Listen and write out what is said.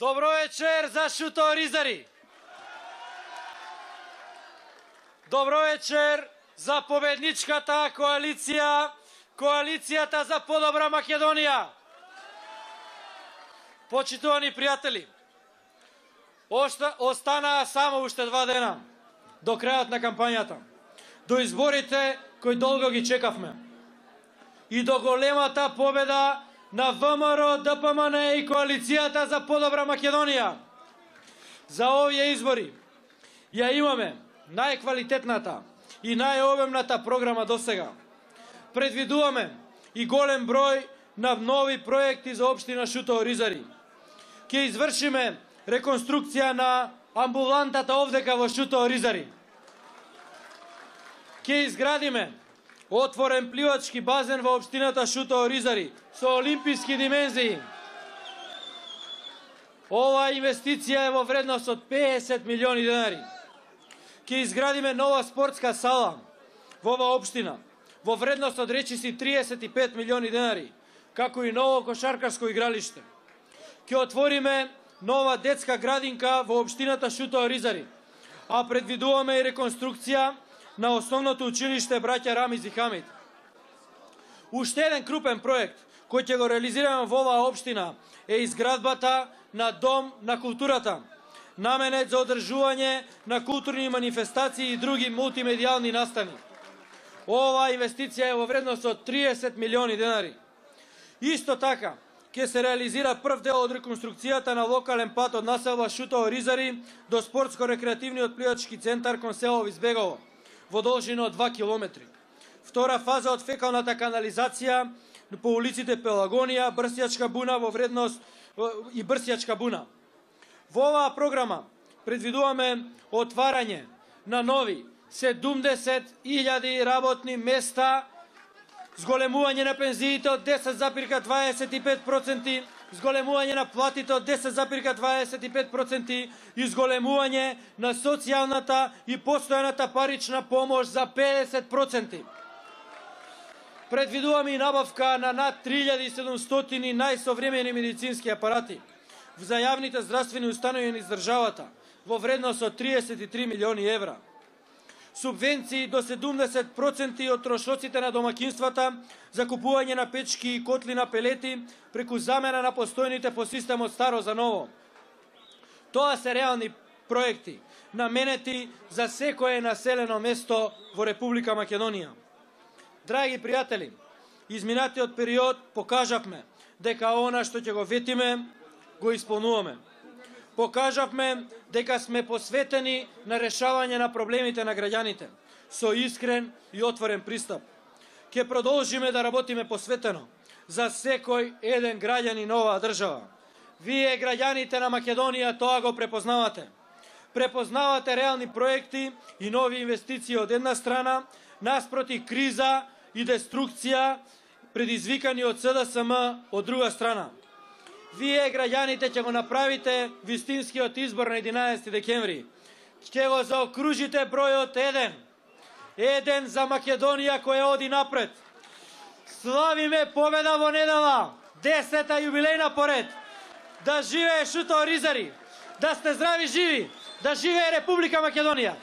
Добро вечер за шуторизари! Добро вечер за победничката коалиција, коалицијата за подобра Македонија! Почитувани пријатели, останаа само уште 2 дена до крајот на кампањата, до изборите кои долго ги чекавме и до големата победа на ВМРО, ДПМН и коалицијата за подобра Македонија. За овие избори ја имаме најквалитетната и најобемната програма досега. Предвидуваме и голем број на нови проекти за општина Шуто-Оризари. Ќе извршиме реконструкција на амбулантата овдека во Шуто-Оризари. Ќе изградиме отворен пливачки базен во општината Шуто-Оризари со олимписки димензии. Ова инвестиција е во вредност од 50 милиони денари. Ќе изградиме нова спортска сала во оваа општина во вредност од речиси 35 милиони денари, како и ново кошаркарско игралиште. Ќе отвориме нова детска градинка во општината Шуто-Оризари, а предвидуваме и реконструкција на основното училиште браќа Рамиз и Хамид. Уште еден крупен проект кој ќе го реализираме во оваа општина е изградбата на Дом на културата, наменет за одржување на културни манифестации и други мултимедијални настани. Оваа инвестиција е во вредност од 30 милиони денари. Исто така, ќе се реализира прв дел од реконструкцијата на локален пат од населба Шуто-Оризари до спортско-рекреативниот пливачки центар кон село Избегово, во должина од 2 километри. Втора фаза од фекалната канализација по улиците Пелагонија, Брсјачка буна во вредност и Брсјачка буна. Во оваа програма предвидуваме отварање на нови 70.000 работни места, зголемување на пензиите од 10,25%, зголемување на платите од 10,25% и зголемување на социјалната и постојаната парична помош за 50%. Предвидуваме и набавка на над 3700 најсовремени медицински апарати за јавните здравствени установи низ државата во вредност од 33 милиони евра. Субвенции до 70% од трошоците на домакинствата за купување на печки и котли на пелети преку замена на постојните по системот старо за ново. Тоа се реални проекти, наменети за секое населено место во Република Македонија. Драги пријатели, изминатиот период покажавме дека она што ќе го ветиме, го исполнуваме. Покажавме дека сме посветени на решавање на проблемите на граѓаните, со искрен и отворен пристап. Ќе продолжиме да работиме посветено за секој еден граѓанин на оваа држава. Вие, граѓаните на Македонија, тоа го препознавате. Препознавате реални проекти и нови инвестиции од една страна, наспроти криза и деструкција предизвикани од СДСМ од друга страна. Вие, граѓаните, ќе го направите вистинскиот избор на 11 декември. Ќе го заокружите бројот 1. Еден за Македонија која оди напред. Славиме победа во недела, 10-та јубилејна поред. Да живее Шуто-Оризари, да сте здрави живи, да живее Република Македонија.